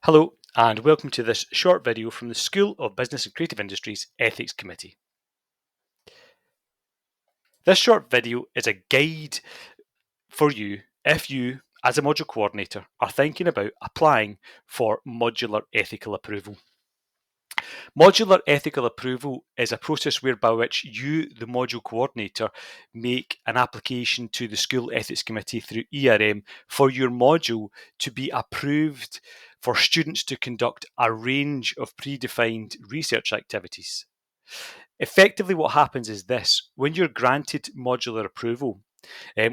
Hello, and welcome to this short video from the School of Business and Creative Industries Ethics Committee. This short video is a guide for you if you, as a module coordinator, are thinking about applying for modular ethical approval. Modular ethical approval is a process whereby which you, the module coordinator, make an application to the School Ethics Committee through ERM for your module to be approved for students to conduct a range of predefined research activities. Effectively, what happens is this: when you're granted modular approval,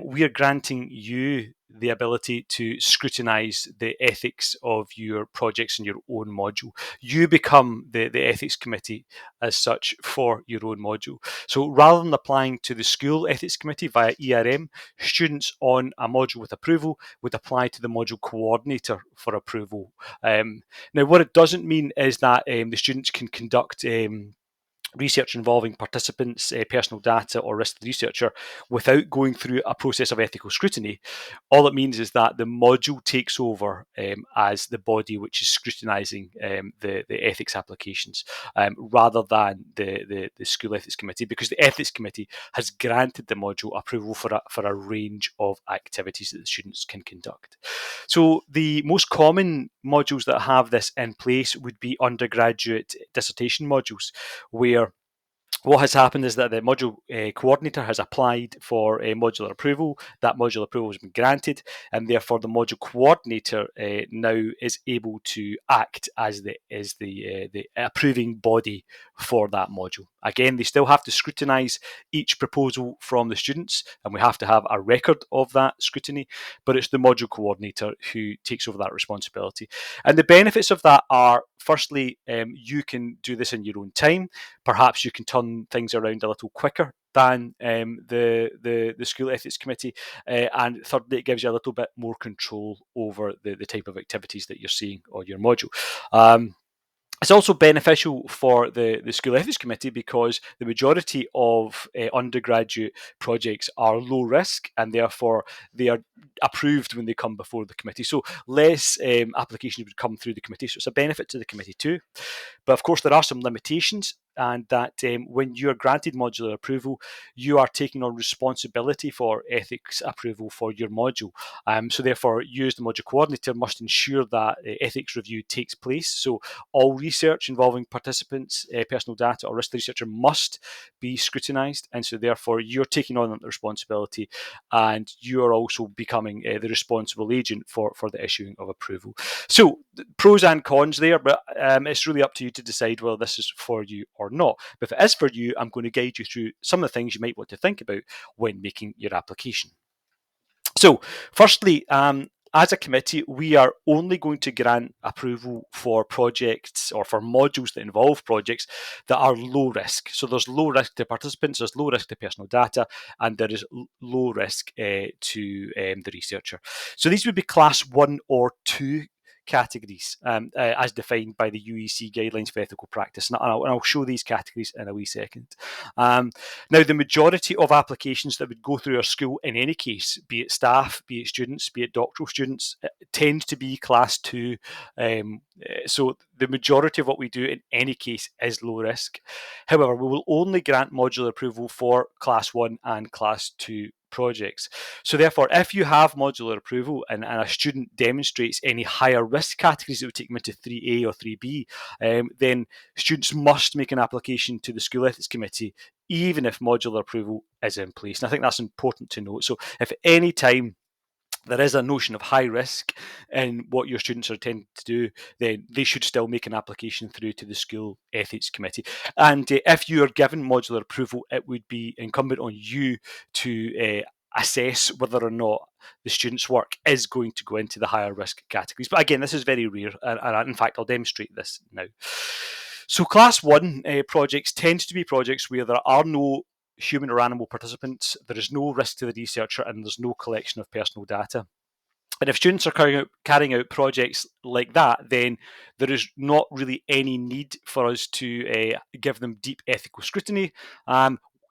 we are granting you the ability to scrutinise the ethics of your projects in your own module. You become the ethics committee as such for your own module. So rather than applying to the school ethics committee via ERM, students on a module with approval would apply to the module coordinator for approval. Now, what it doesn't mean is that the students can conduct research involving participants' personal data or risk to the researcher without going through a process of ethical scrutiny. All it means is that the module takes over as the body which is scrutinising the ethics applications rather than the school ethics committee, because the ethics committee has granted the module approval for a range of activities that the students can conduct. So the most common modules that have this in place would be undergraduate dissertation modules, where what has happened is that the module coordinator has applied for a modular approval. That modular approval has been granted, and therefore the module coordinator now is able to act as the approving body for that module. Again, they still have to scrutinise each proposal from the students, and we have to have a record of that scrutiny, but it's the module coordinator who takes over that responsibility. And the benefits of that are, firstly, you can do this in your own time. Perhaps you can turn things around a little quicker than the school ethics committee, and thirdly, it gives you a little bit more control over the type of activities that you're seeing on your module. It's also beneficial for the School Ethics Committee because the majority of undergraduate projects are low risk, and therefore they are approved when they come before the committee. So less applications would come through the committee. So it's a benefit to the committee too. But of course, there are some limitations, and that when you are granted modular approval, you are taking on responsibility for ethics approval for your module. So therefore, you as the module coordinator must ensure that ethics review takes place. So all research involving participants' personal data or risk to the researcher must be scrutinised, and so therefore you're taking on the responsibility, and you are also becoming the responsible agent for the issuing of approval. So pros and cons there, but it's really up to you to decide whether this is for you or not. But if it is for you, I'm going to guide you through some of the things you might want to think about when making your application. So, firstly, as a committee, we are only going to grant approval for projects or for modules that involve projects that are low risk. So there's low risk to participants, there's low risk to personal data, and there is low risk to the researcher. So these would be class 1 or 2 categories as defined by the UEC guidelines for ethical practice. And I'll show these categories in a wee second. Now, the majority of applications that would go through our school in any case, be it staff, be it students, be it doctoral students, tend to be class 2. So the majority of what we do in any case is low risk. However, we will only grant modular approval for class 1 and class 2 projects. So therefore, if you have modular approval and a student demonstrates any higher risk categories that would take them into 3A or 3B, then students must make an application to the School Ethics Committee even if modular approval is in place. And I think that's important to note. So if at any time there is a notion of high risk in what your students are intending to do, then they should still make an application through to the School Ethics Committee. And if you are given modular approval, it would be incumbent on you to assess whether or not the student's work is going to go into the higher risk categories. But again, this is very rare, and in fact, I'll demonstrate this now. So class 1 projects tend to be projects where there are no human or animal participants, there is no risk to the researcher, and there's no collection of personal data. And if students are carrying out projects like that, then there is not really any need for us to give them deep ethical scrutiny.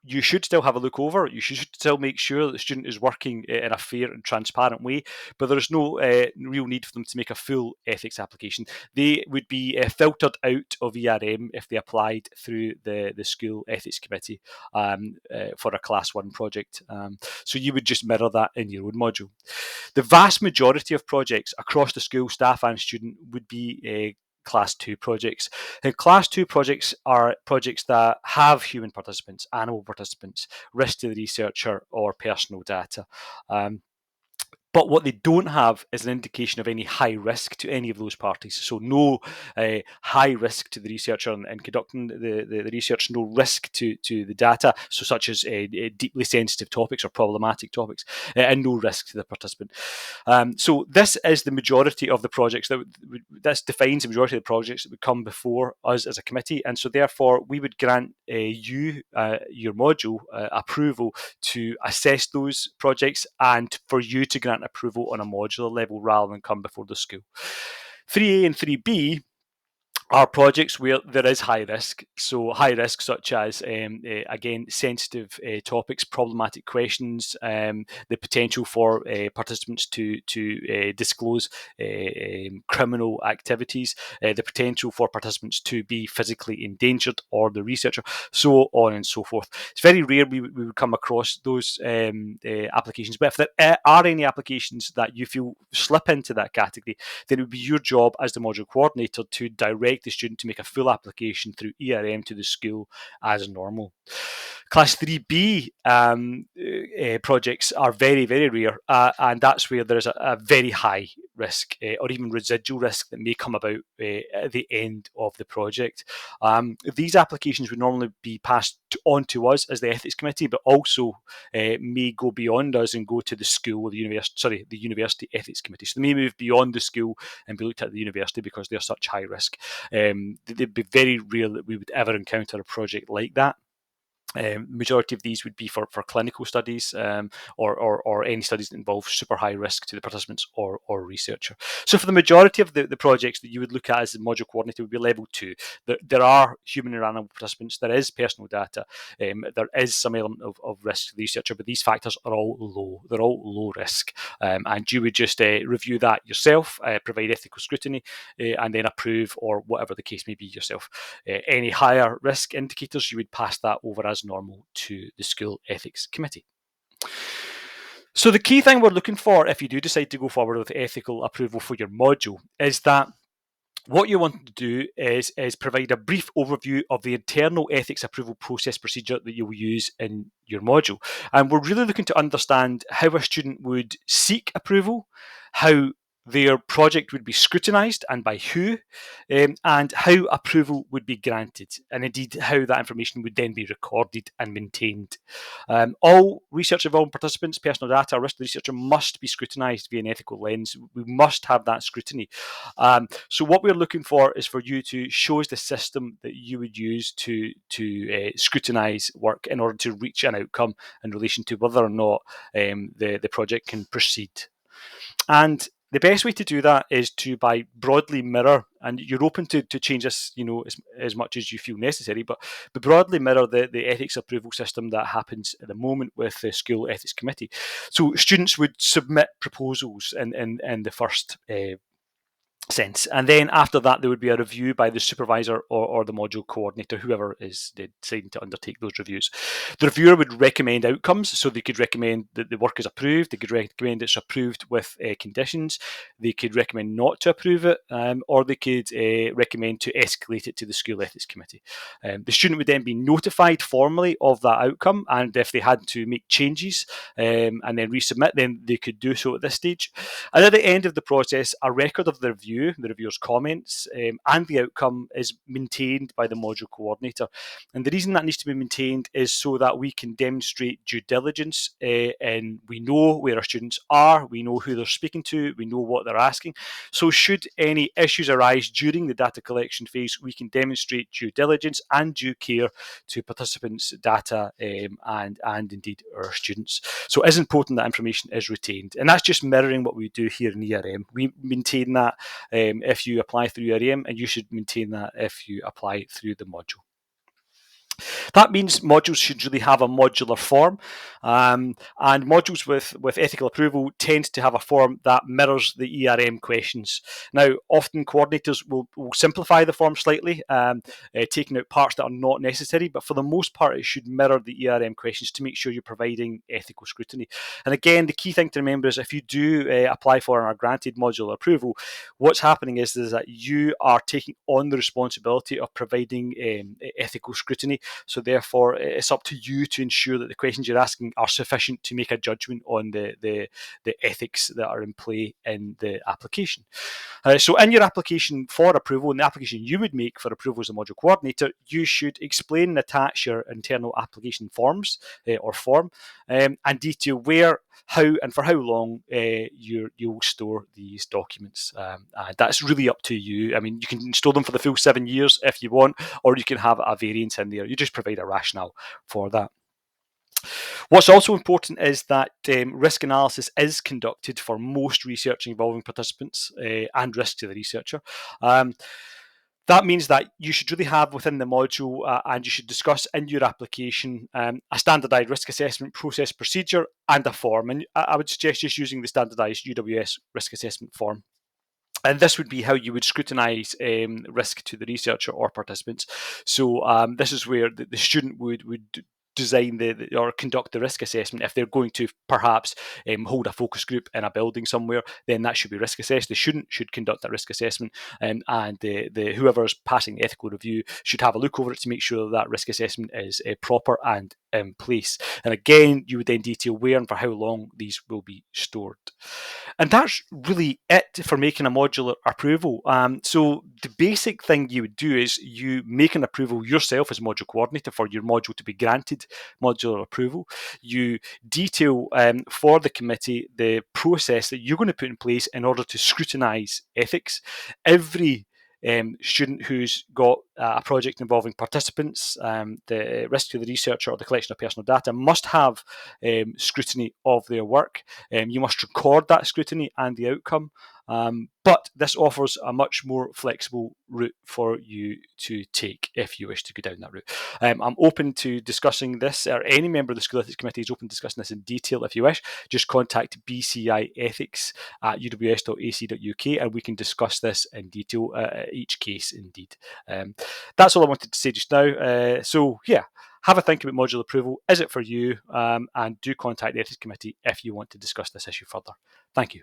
you should still have a look over. You should still make sure that the student is working in a fair and transparent way, but there's no real need for them to make a full ethics application. They would be filtered out of ERM if they applied through the school ethics committee for a class 1 project. So you would just mirror that in your own module. The vast majority of projects across the school, staff and student, would be Class 2 projects. And Class 2 projects are projects that have human participants, animal participants, risk to the researcher, or personal data. But what they don't have is an indication of any high risk to any of those parties. So no high risk to the researcher in conducting the research, no risk to the data, so such as deeply sensitive topics or problematic topics, and no risk to the participant. So this is the majority of the projects this defines the majority of the projects that would come before us as a committee, and so therefore we would grant you your module approval to assess those projects and for you to grant approval on a modular level rather than come before the school. 3A and 3B are projects where there is high risk. So high risk such as, again, sensitive topics, problematic questions, the potential for participants to disclose criminal activities, the potential for participants to be physically endangered or the researcher, so on and so forth. It's very rare we would come across those applications, but if there are any applications that you feel slip into that category, then it would be your job as the module coordinator to direct the student to make a full application through ERM to the school as normal. Class 3B projects are very, very rare, and that's where there's a very high risk or even residual risk that may come about at the end of the project. These applications would normally be passed on to us as the ethics committee, but also may go beyond us and go to the school, the university ethics committee. So they may move beyond the school and be looked at the university because they're such high risk. It'd be very rare that we would ever encounter a project like that. Majority of these would be for clinical studies or any studies that involve super high risk to the participants or researcher. So for the majority of the projects that you would look at as the module coordinator would be level 2. There are human and animal participants, there is personal data, there is some element of risk to the researcher, but these factors are all low. They're all low risk. And you would just review that yourself, provide ethical scrutiny, and then approve or whatever the case may be yourself. Any higher risk indicators, you would pass that over as normal to the school ethics committee. So the key thing we're looking for if you do decide to go forward with ethical approval for your module is that what you want to do is provide a brief overview of the internal ethics approval process procedure that you will use in your module. And we're really looking to understand how a student would seek approval, how their project would be scrutinised and by who, and how approval would be granted, and indeed how that information would then be recorded and maintained. All research involving participants, personal data, or risk to the researcher must be scrutinised via an ethical lens. We must have that scrutiny. So what we're looking for is for you to show us the system that you would use to scrutinise work in order to reach an outcome in relation to whether or not the project can proceed. And the best way to do that is to by broadly mirror, and you're open to change this, as much as you feel necessary, but broadly mirror the ethics approval system that happens at the moment with the school ethics committee. So students would submit proposals in the first sense, and then after that there would be a review by the supervisor or the module coordinator, whoever is deciding to undertake those reviews. The reviewer would recommend outcomes, so they could recommend that the work is approved, they could recommend it's approved with conditions, they could recommend not to approve it, or they could recommend to escalate it to the school ethics committee. The student would then be notified formally of that outcome, and if they had to make changes and then resubmit, then they could do so at this stage. And at the end of the process, a record of the review, the reviewer's comments, and the outcome is maintained by the module coordinator. And the reason that needs to be maintained is so that we can demonstrate due diligence, and we know where our students are, we know who they're speaking to, we know what they're asking. So should any issues arise during the data collection phase, we can demonstrate due diligence and due care to participants' data and indeed our students. So it is important that information is retained. And that's just mirroring what we do here in ERM. We maintain that if you apply through ERM, and you should maintain that if you apply through the module. That means modules should really have a modular form, and modules with ethical approval tend to have a form that mirrors the ERM questions. Now, often coordinators will simplify the form slightly, taking out parts that are not necessary, but for the most part, it should mirror the ERM questions to make sure you're providing ethical scrutiny. And again, the key thing to remember is if you do apply for and are granted modular approval, what's happening is that you are taking on the responsibility of providing ethical scrutiny. So therefore, it's up to you to ensure that the questions you're asking are sufficient to make a judgment on the ethics that are in play in the application. So in your application for approval, in the application you would make for approval as a module coordinator, you should explain and attach your internal application forms or form, and detail where, how, and for how long you'll store these documents. That's really up to you. I mean, you can store them for the full 7 years if you want, or you can have a variance in there. You just provide a rationale for that. What's also important is that risk analysis is conducted for most research involving participants and risk to the researcher. That means that you should really have within the module and you should discuss in your application a standardised risk assessment process procedure and a form. And I would suggest just using the standardised UWS risk assessment form. And this would be how you would scrutinise risk to the researcher or participants. So this is where the student would design or conduct the risk assessment. If they're going to perhaps hold a focus group in a building somewhere, then that should be risk assessed. The student should conduct that risk assessment, and the whoever's passing the ethical review should have a look over it to make sure that risk assessment is proper and in place. And again, you would then detail where and for how long these will be stored. And that's really it for making a modular approval. So the basic thing you would do is you make an approval yourself as module coordinator for your module to be granted modular approval. You detail for the committee the process that you're going to put in place in order to scrutinise ethics. Every student who's got a project involving participants, the risk to the researcher, or the collection of personal data must have scrutiny of their work. You must record that scrutiny and the outcome. But this offers a much more flexible route for you to take if you wish to go down that route. I'm open to discussing this, or any member of the School Ethics Committee is open to discussing this in detail if you wish. Just contact bciethics@uws.ac.uk and we can discuss this in detail, each case indeed. That's all I wanted to say just now. So yeah, have a think about modular approval. Is it for you? And do contact the Ethics Committee if you want to discuss this issue further. Thank you.